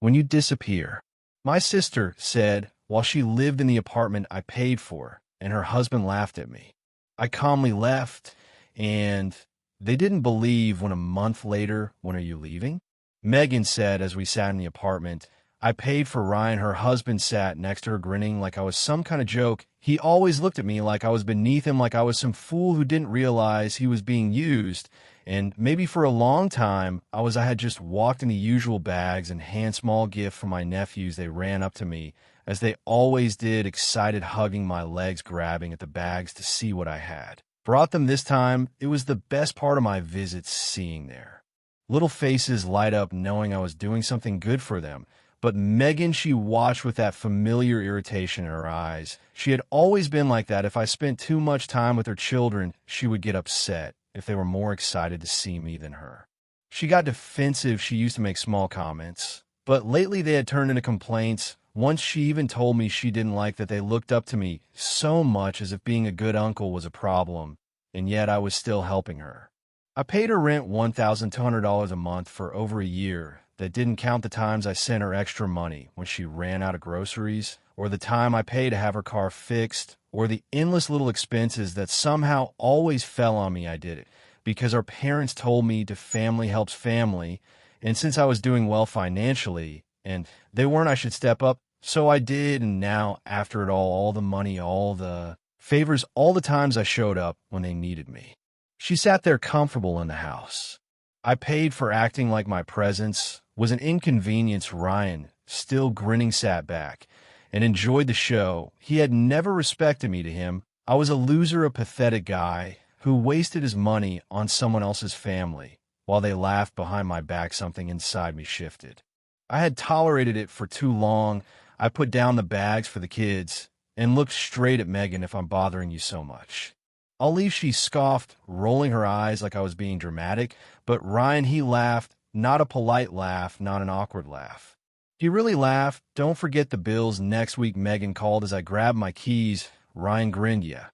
When you disappear. My sister said while she lived in the apartment I paid for, and her husband laughed at me. I calmly left, and they didn't believe when a month later, "When are you leaving?" Megan said as we sat in the apartment. I paid for Ryan. Her husband sat next to her grinning like I was some kind of joke. He always looked at me like I was beneath him, like I was some fool who didn't realize he was being used. And maybe for a long time, I had just walked in the usual bags and hand small gift from my nephews. They ran up to me, as they always did, excited, hugging my legs, grabbing at the bags to see what I had. Brought them this time. It was the best part of my visits, seeing their little faces light up knowing I was doing something good for them. But Megan, she watched with that familiar irritation in her eyes. She had always been like that. If I spent too much time with her children, she would get upset if they were more excited to see me than her. She got defensive. She used to make small comments, but lately they had turned into complaints. Once she even told me she didn't like that they looked up to me so much, as if being a good uncle was a problem, and yet I was still helping her. I paid her rent $1,200 a month for over a year. That didn't count the times I sent her extra money when she ran out of groceries, or the time I paid to have her car fixed, or the endless little expenses that somehow always fell on me. I did it because our parents told me to family helps family, and since I was doing well financially, and they weren't, I should step up, so I did. And now, after it all the money, all the favors, all the times I showed up when they needed me. She sat there comfortable in the house. I paid for acting like my presence was an inconvenience. Ryan, still grinning, sat back and enjoyed the show. He had never respected me. To him, I was a loser, a pathetic guy who wasted his money on someone else's family. While they laughed behind my back, something inside me shifted. I had tolerated it for too long. I put down the bags for the kids and looked straight at Megan. "If I'm bothering you so much, I'll leave," she scoffed, rolling her eyes like I was being dramatic. But Ryan, he laughed, not a polite laugh, not an awkward laugh. He really laughed. "Don't forget the bills next week," Megan called as I grabbed my keys. Ryan grinned. "Yeah,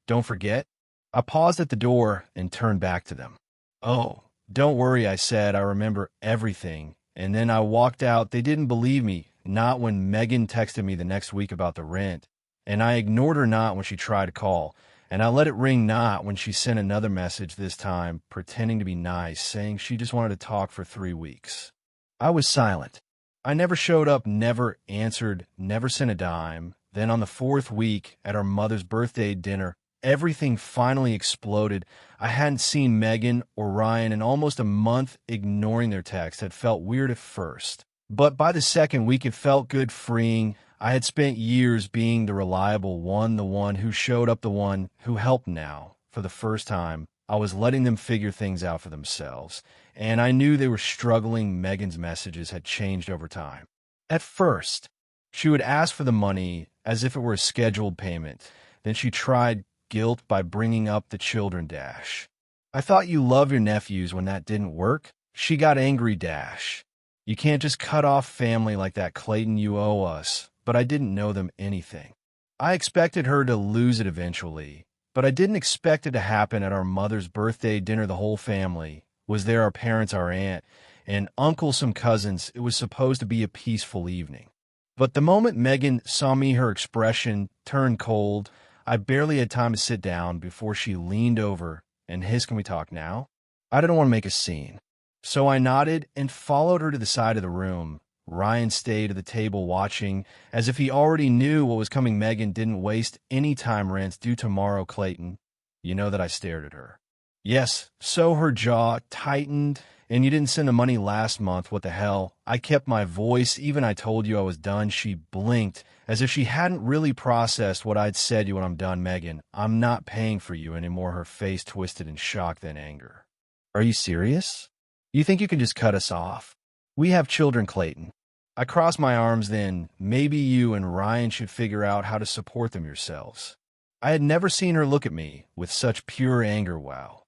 don't forget?" I paused at the door and turned back to them. "Oh, don't worry," I said. "I remember everything." And then I walked out. They didn't believe me, not when Megan texted me the next week about the rent. And I ignored her not when she tried to call. And I let it ring not when she sent another message, this time pretending to be nice, saying she just wanted to talk for 3 weeks. I was silent. I never showed up, never answered, never sent a dime. Then on the 4th week, at our mother's birthday dinner, everything finally exploded. I hadn't seen Megan or Ryan in almost a month. Ignoring their text had felt weird at first, but by the 2nd week it felt good, freeing. I had spent years being the reliable one, the one who showed up, the one who helped. Now, for the first time, I was letting them figure things out for themselves, and I knew they were struggling. Megan's messages had changed over time. At first, she would ask for the money as if it were a scheduled payment. Then she tried guilt by bringing up the children dash. "I thought you loved your nephews." When that didn't work, she got angry dash. "You can't just cut off family like that, Clayton. You owe us." But I didn't know them anything. I expected her to lose it eventually, but I didn't expect it to happen at our mother's birthday dinner. The whole family was there, our parents, our aunt, and uncle, some cousins. It was supposed to be a peaceful evening. But the moment Megan saw me, her expression turned cold. I barely had time to sit down before she leaned over and hissed, "Can we talk now?" I didn't want to make a scene, so I nodded and followed her to the side of the room. Ryan stayed at the table watching, as if he already knew what was coming. Megan didn't waste any time. "Rent's due tomorrow, Clayton." You know that I stared at her. "Yes." So her jaw tightened. "And you didn't send the money last month. What the hell?" I kept my voice. "Even I told you I was done." She blinked, as if she hadn't really processed what I'd said. "You when I'm done, Megan. I'm not paying for you anymore." Her face twisted in shock, then anger. "Are you serious? You think you can just cut us off? We have children, Clayton." I crossed my arms. "Then maybe you and Ryan should figure out how to support them yourselves." I had never seen her look at me with such pure anger. "Wow.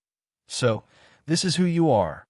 So, this is who you are.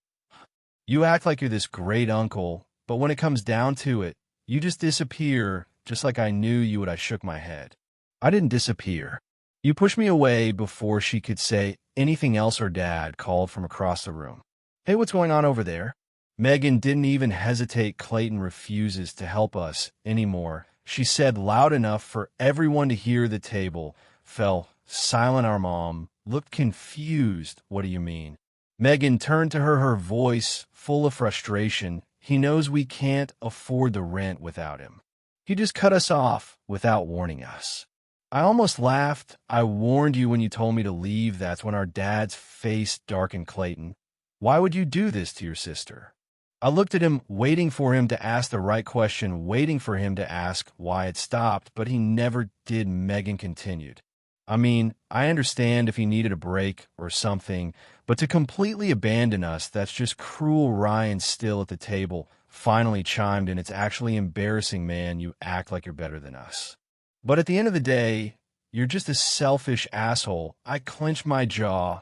You act like you're this great uncle, but when it comes down to it, you just disappear, just like I knew you would." I shook my head. "I didn't disappear. You pushed me away." Before she could say anything else, her dad called from across the room. "Hey, what's going on over there?" Megan didn't even hesitate. Clayton refuses to help us anymore. She said loud enough for everyone to hear. The table fell silent. Our mom looked confused. What do you mean? Megan turned to her voice full of frustration. He knows we can't afford the rent without him. He just cut us off without warning us. I almost laughed. I warned you when you told me to leave. That's when our dad's face darkened. Clayton, why would you do this to your sister? I looked at him, waiting for him to ask the right question, waiting for him to ask why it stopped, but he never did. Megan continued. I mean, I understand if he needed a break or something, but to completely abandon us, that's just cruel. Ryan, still at the table, finally chimed in. It's actually embarrassing, man. You act like you're better than us. But at the end of the day, you're just a selfish asshole. I clenched my jaw,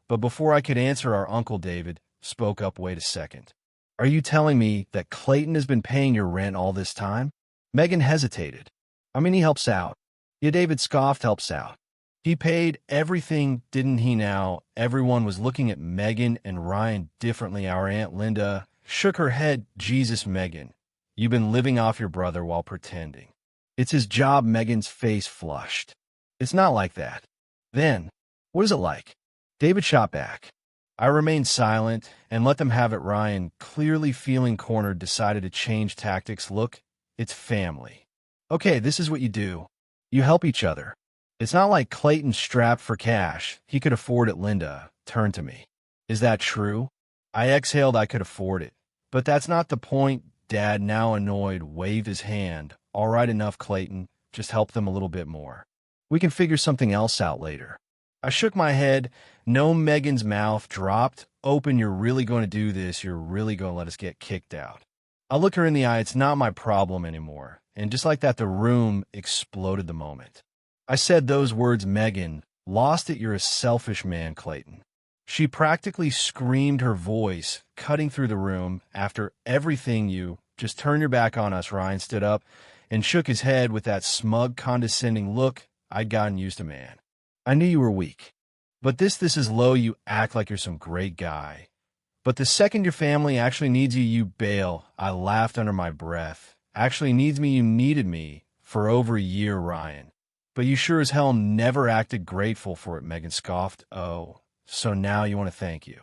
but before I could answer, our Uncle David spoke up. Wait a second. Are you telling me that Clayton has been paying your rent all this time? Megan hesitated. I mean, he helps out. Yeah, David scoffed. Helps out. He paid everything, didn't he now? Everyone was looking at Megan and Ryan differently. Our Aunt Linda shook her head. Jesus, Megan, you've been living off your brother while pretending. It's his job. Megan's face flushed. It's not like that. Then, what is it like? David shot back. I remained silent and let them have it. Ryan, clearly feeling cornered, decided to change tactics. Look, it's family. Okay, this is what you do. You help each other. It's not like Clayton's strapped for cash. He could afford it. Linda turned to me. Is that true? I exhaled. I could afford it. But that's not the point. Dad, now annoyed, waved his hand. All right, enough, Clayton. Just help them a little bit more. We can figure something else out later. I shook my head. No. Megan's mouth dropped open. You're really going to do this? You're really going to let us get kicked out? I looked her in the eye. It's not my problem anymore. And just like that, the room exploded the moment I said those words. Megan, lost it. You're a selfish man, Clayton. She practically screamed, her voice cutting through the room. After everything, you just turn your back on us. Ryan stood up and shook his head with that smug, condescending look I'd gotten used to. Man, I knew you were weak. But this is low. You act like you're some great guy. But the second your family actually needs you, you bail. I laughed under my breath. Actually needs me? You needed me for over a year, Ryan. But you sure as hell never acted grateful for it. Megan scoffed. Oh, so now you want to thank you?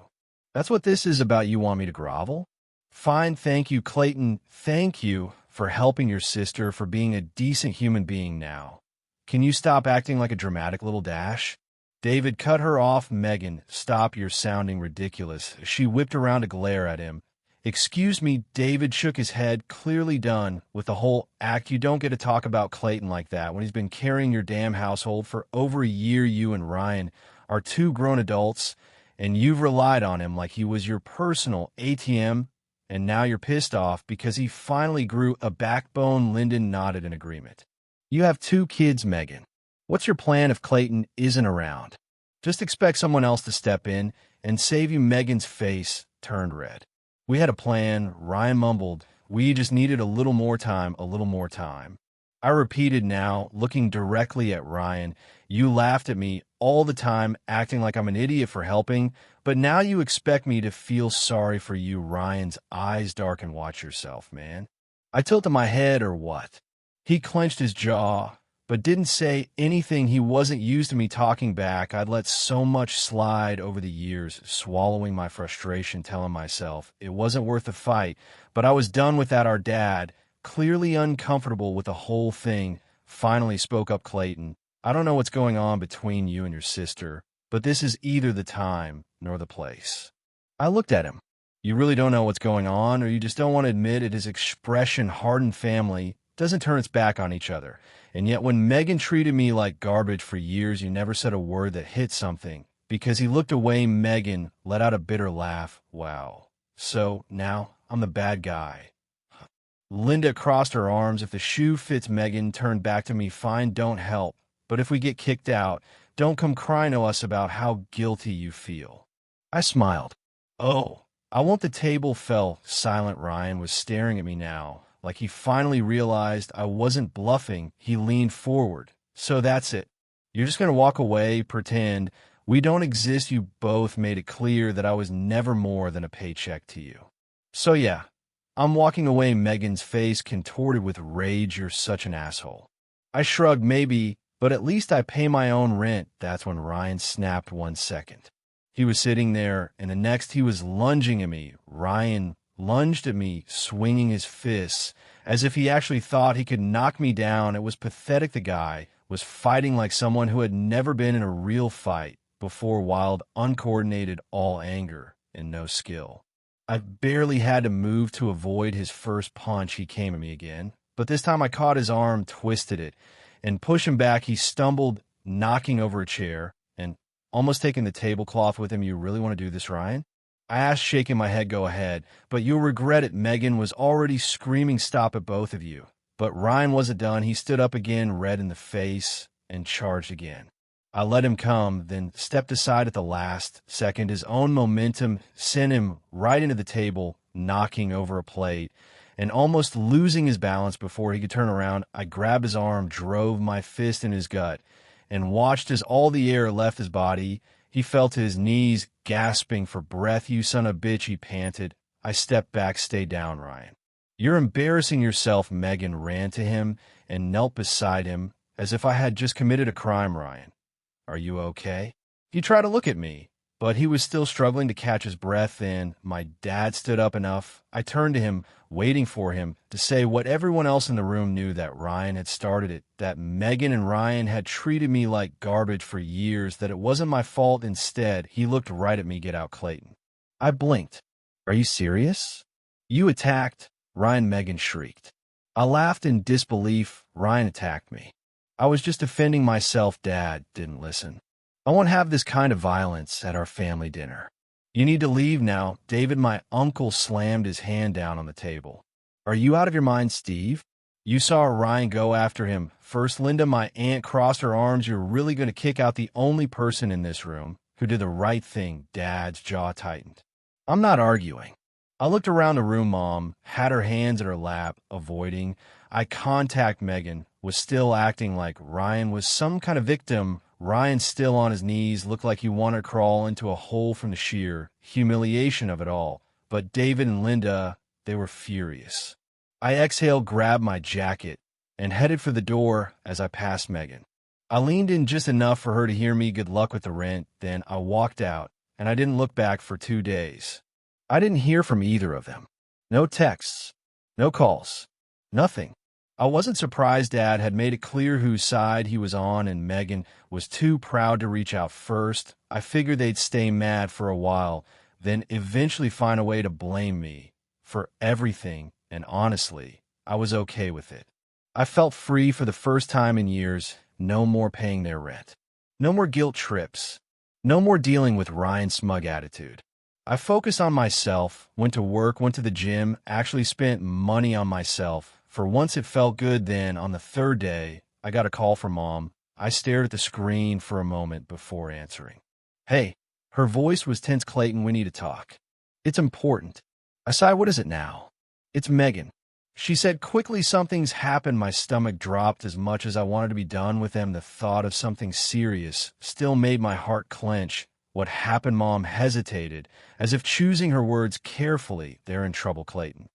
That's what this is about. You want me to grovel? Fine, thank you, Clayton. Thank you for helping your sister, for being a decent human being now. Can you stop acting like a dramatic little dash? David cut her off. Megan, stop. You're sounding ridiculous. She whipped around to glare at him. Excuse me. David shook his head, clearly done with the whole act. You don't get to talk about Clayton like that when he's been carrying your damn household for over a year. You and Ryan are two grown adults, and you've relied on him like he was your personal ATM, and now you're pissed off because he finally grew a backbone. Lyndon nodded in agreement. You have two kids, Megan. What's your plan if Clayton isn't around? Just expect someone else to step in and save you. Megan's face turned red. We had a plan, Ryan mumbled. We just needed a little more time, a little more time. I repeated now, looking directly at Ryan. You laughed at me all the time, acting like I'm an idiot for helping, but now you expect me to feel sorry for you. Ryan's eyes darkened. Watch yourself, man. I tilted my head, or what? He clenched his jaw, but didn't say anything. He wasn't used to me talking back. I'd let so much slide over the years, swallowing my frustration, telling myself it wasn't worth the fight, but I was done with that. Our dad, clearly uncomfortable with the whole thing, finally spoke up. Clayton, I don't know what's going on between you and your sister, but this is either the time nor the place. I looked at him. You really don't know what's going on, or you just don't want to admit it? His expression hardened. Family doesn't turn its back on each other. And yet when Megan treated me like garbage for years, you never said a word that hit something. Because he looked away. Megan let out a bitter laugh. Wow. So now I'm the bad guy. Linda crossed her arms. If the shoe fits, Megan turned back to me. Fine, don't help. But if we get kicked out, don't come crying to us about how guilty you feel. I smiled. Oh, I won't. The table fell silent. Ryan was staring at me now, like he finally realized I wasn't bluffing. He leaned forward. So that's it. You're just going to walk away, pretend we don't exist? You both made it clear that I was never more than a paycheck to you. So yeah, I'm walking away, Megan's face contorted with rage. You're such an asshole. I shrugged, maybe, but at least I pay my own rent. That's when Ryan snapped 1 second. He was sitting there, and the next he was lunging at me. Ryan lunged at me, swinging his fists, as if he actually thought he could knock me down. It was pathetic. The guy was fighting like someone who had never been in a real fight before, wild, uncoordinated, all anger and no skill. I barely had to move to avoid his first punch. He came at me again, but this time I caught his arm, twisted it, and pushed him back. He stumbled, knocking over a chair and almost taking the tablecloth with him. You really want to do this, Ryan? I asked, shaking my head. Go ahead, but you'll regret it. Megan was already screaming stop at both of you. But Ryan wasn't done. He stood up again, red in the face, and charged again. I let him come, then stepped aside at the last second. His own momentum sent him right into the table, knocking over a plate and almost losing his balance before he could turn around. I grabbed his arm, drove my fist in his gut, and watched as all the air left his body. He fell to his knees, gasping for breath. You son of a bitch, he panted. I stepped back. Stay down, Ryan. You're embarrassing yourself. Megan ran to him and knelt beside him as if I had just committed a crime. Ryan, are you okay? He tried to look at me, but he was still struggling to catch his breath. Then my dad stood up enough. I turned to him, waiting for him to say what everyone else in the room knew, that Ryan had started it, that Megan and Ryan had treated me like garbage for years, that it wasn't my fault. Instead, he looked right at me. Get out, Clayton. I blinked. Are you serious? You attacked Ryan, Megan shrieked. I laughed in disbelief. Ryan attacked me. I was just defending myself. Dad didn't listen. I won't have this kind of violence at our family dinner. You need to leave now. David, my uncle, slammed his hand down on the table. Are you out of your mind, Steve? You saw Ryan go after him. First, Linda, my aunt, crossed her arms. You're really going to kick out the only person in this room who did the right thing. Dad's jaw tightened. I'm not arguing. I looked around the room. Mom had her hands in her lap, avoiding eye contact. Megan was still acting like Ryan was some kind of victim. Ryan, still on his knees, looked like he wanted to crawl into a hole from the sheer humiliation of it all. But David and Linda, they were furious. I exhaled, grabbed my jacket, and headed for the door as I passed Megan. I leaned in just enough for her to hear me. Good luck with the rent. Then I walked out, and I didn't look back for 2 days. I didn't hear from either of them. No texts, no calls, nothing. I wasn't surprised. Dad had made it clear whose side he was on, and Megan was too proud to reach out first. I figured they'd stay mad for a while, then eventually find a way to blame me for everything, and honestly, I was okay with it. I felt free for the first time in years. No more paying their rent. No more guilt trips. No more dealing with Ryan's smug attitude. I focused on myself, went to work, went to the gym, actually spent money on myself. For once it felt good. Then, on the 3rd day, I got a call from Mom. I stared at the screen for a moment before answering. Hey. Her voice was tense. Clayton, we need to talk. It's important. I sighed. What is it now? It's Megan. She said quickly. Something's happened. My stomach dropped. As much as I wanted to be done with them, the thought of something serious still made my heart clench. What happened? Mom hesitated, as if choosing her words carefully. They're in trouble, Clayton.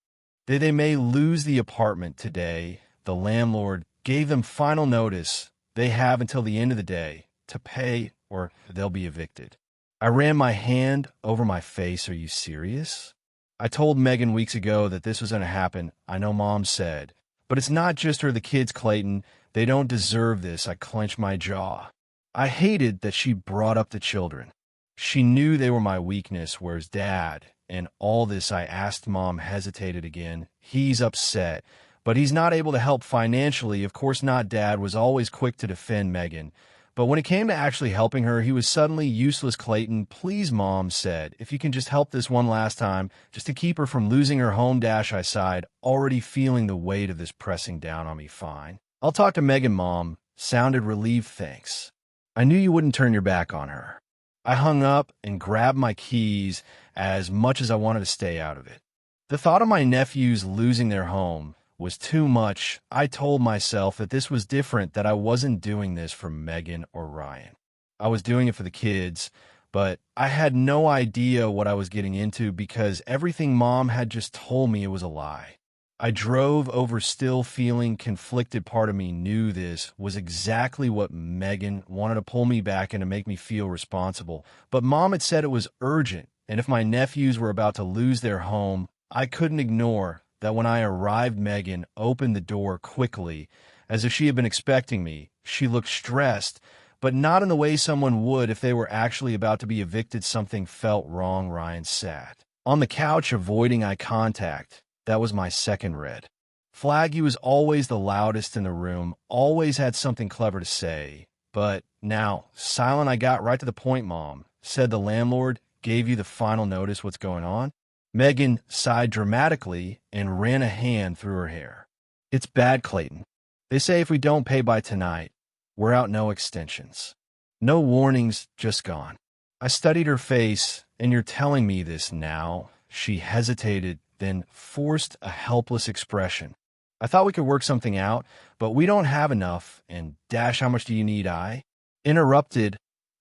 They may lose the apartment today. The landlord gave them final notice. They have until the end of the day to pay, or they'll be evicted. I ran my hand over my face. Are you serious? I told Megan weeks ago that this was going to happen. I know, Mom said. But it's not just her, the kids, Clayton. They don't deserve this. I clenched my jaw. I hated that she brought up the children. She knew they were my weakness, whereas Dad, and all this. I asked. Mom hesitated again. He's upset, but he's not able to help financially. Of course not. Dad was always quick to defend Megan, but when it came to actually helping her, he was suddenly useless. Clayton, please, Mom said, if you can just help this one last time, just to keep her from losing her home. I sighed, already feeling the weight of this pressing down on me. Fine. I'll talk to Megan. Mom sounded relieved. Thanks. I knew you wouldn't turn your back on her. I hung up and grabbed my keys, as much as I wanted to stay out of it. The thought of my nephews losing their home was too much. I told myself that this was different, that I wasn't doing this for Megan or Ryan. I was doing it for the kids, but I had no idea what I was getting into because everything Mom had just told me it was a lie. I drove over, still feeling conflicted. Part of me knew this was exactly what Megan wanted, to pull me back and to make me feel responsible. But Mom had said it was urgent, and if my nephews were about to lose their home, I couldn't ignore that. When I arrived, Megan opened the door quickly, as if she had been expecting me. She looked stressed, but not in the way someone would if they were actually about to be evicted. Something felt wrong. Ryan sat on the couch, avoiding eye contact. That was my second red flag. He was always the loudest in the room, always had something clever to say, but now silent. I got right to the point. Mom said, "The landlord gave you the final notice. What's going on?" Megan sighed dramatically and ran a hand through her hair. "It's bad, Clayton. They say if we don't pay by tonight, we're out. No extensions. No warnings, just gone." I studied her face. "And you're telling me this now?" She hesitated, then forced a helpless expression. "I thought we could work something out, but we don't have enough. And dash, how much do you need?" I interrupted.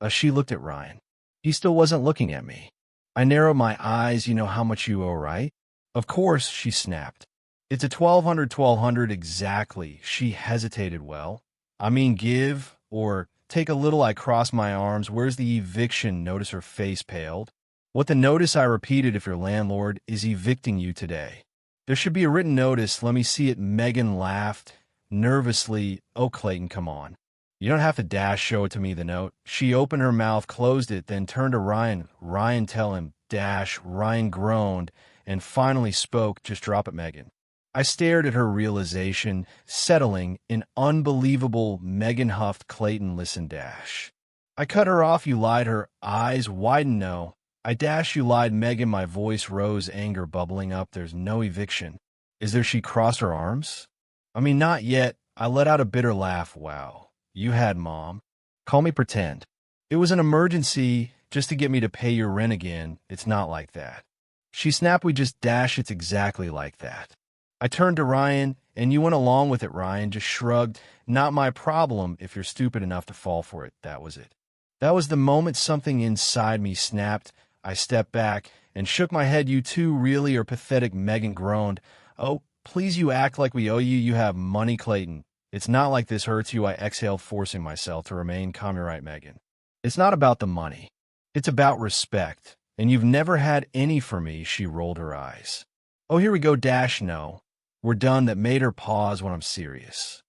She looked at Ryan. He still wasn't looking at me. I narrowed my eyes. "You know how much you owe, right?" "Of course," she snapped. "It's a 1200. 1200 exactly." She hesitated. "Well, I mean, give or take a little." I crossed my arms. "Where's the eviction notice?" Her face paled. "What the notice?" I repeated. "If your landlord is evicting you today, there should be a written notice." "Let me see it." Megan laughed nervously. "Oh, Clayton, come on. You don't have to dash. Show it to me, the note." She opened her mouth, closed it, then turned to Ryan. "Ryan, tell him." Dash. Ryan groaned and finally spoke. "Just drop it, Megan." I stared at her, realization settling in. "Unbelievable." Megan huffed. "Clayton, listen." Dash. I cut her off. "You lied." Her eyes widened. "No." I dash. "You lied." Megan, my voice rose, anger bubbling up. "There's no eviction." "Is there?" She crossed her arms. "I mean, not yet." I let out a bitter laugh. "Wow. You had Mom call me pretend. It was an emergency, just to get me to pay your rent again. It's not like that." She snapped. "We just dash. It's exactly like that." I turned to Ryan. "And you went along with it." Ryan just shrugged. "Not my problem if you're stupid enough to fall for it." That was it. That was the moment something inside me snapped. I stepped back and shook my head. "You two really are pathetic." Megan groaned. "Oh, please, you act like we owe you. You have money, Clayton. It's not like this hurts you." I exhaled, forcing myself to remain calm. "You're right, Megan. It's not about the money. It's about respect. And you've never had any for me." She rolled her eyes. "Oh, here we go." Dash. "No. We're done." That made her pause. "When I'm serious."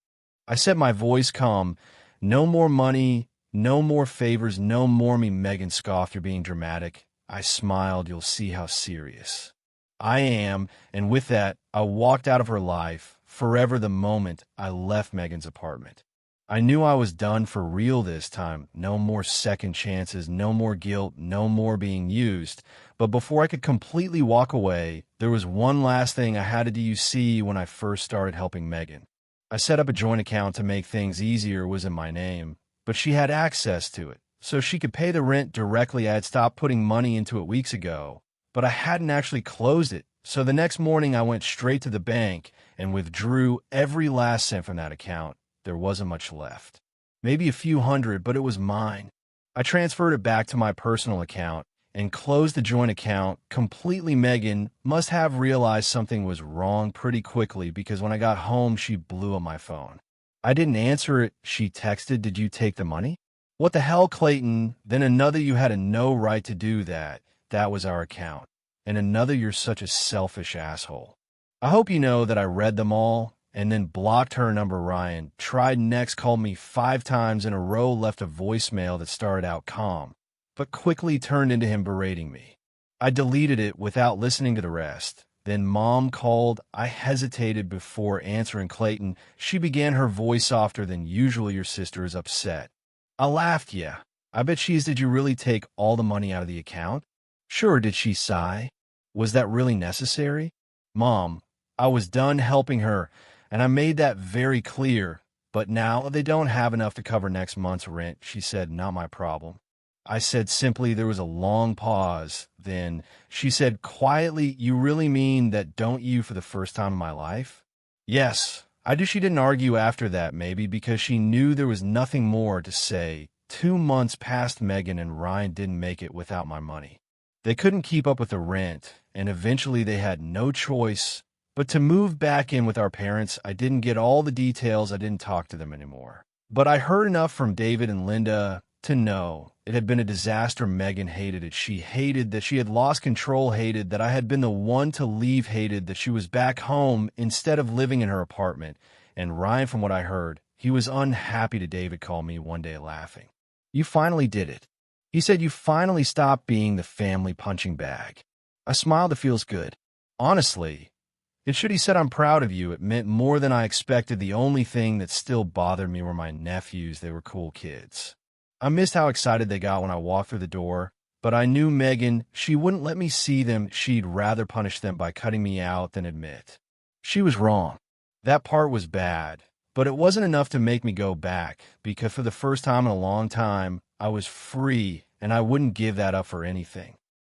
I said, my voice calm. "No more money, no more favors, no more me." Megan scoffed. "You're being dramatic." I smiled. "You'll see how serious I am." And with that, I walked out of her life forever. The moment I left Megan's apartment, I knew I was done for real this time. No more second chances, no more guilt, no more being used. But before I could completely walk away, there was one last thing I had to do. You see, when I first started helping Megan, I set up a joint account to make things easier. It was in my name, but she had access to it, so she could pay the rent directly. I had stopped putting money into it weeks ago, but I hadn't actually closed it. So the next morning I went straight to the bank and withdrew every last cent from that account. There wasn't much left. Maybe a few hundred, but it was mine. I transferred it back to my personal account and closed the joint account completely. Megan must have realized something was wrong pretty quickly, because when I got home, she blew up my phone. I didn't answer it. She texted, "Did you take the money?" "What the hell, Clayton?" Then another, "You had no right to do that. That was our account." And another, "You're such a selfish asshole." I hope you know that I read them all and then blocked her number. Ryan tried next, called me 5 times in a row, left a voicemail that started out calm, but quickly turned into him berating me. I deleted it without listening to the rest. Then Mom called. I hesitated before answering. "Clayton." She began, her voice softer than usual. "Your sister is upset." I laughed. "Yeah, I bet she is." "Did you really take all the money out of the account?" "Sure." "Did she sigh? Was that really necessary?" "Mom, I was done helping her, and I made that very clear. But now they don't have enough to cover next month's rent." She said, "Not my problem." I said simply. There was a long pause. Then she said quietly, "You really mean that, don't you?" For the first time in my life, "Yes, I do." She didn't argue after that, maybe because she knew there was nothing more to say 2 months past Megan and Ryan didn't make it without my money. They couldn't keep up with the rent, and eventually they had no choice but to move back in with our parents. I didn't get all the details. I didn't talk to them anymore. But I heard enough from David and Linda to know it had been a disaster. Megan hated it. She hated that she had lost control, hated that I had been the one to leave, hated that she was back home instead of living in her apartment. And Ryan, from what I heard, he was unhappy to David call me one day laughing. "You finally did it." He said, "You finally stopped being the family punching bag." I smiled. It feels good. Honestly, it should. He said, "I'm proud of you." It meant more than I expected. The only thing that still bothered me were my nephews. They were cool kids. I missed how excited they got when I walked through the door, but I knew Megan, she wouldn't let me see them. She'd rather punish them by cutting me out than admit. She was wrong. That part was bad, but it wasn't enough to make me go back, because for the first time in a long time, I was free, and I wouldn't give that up for anything.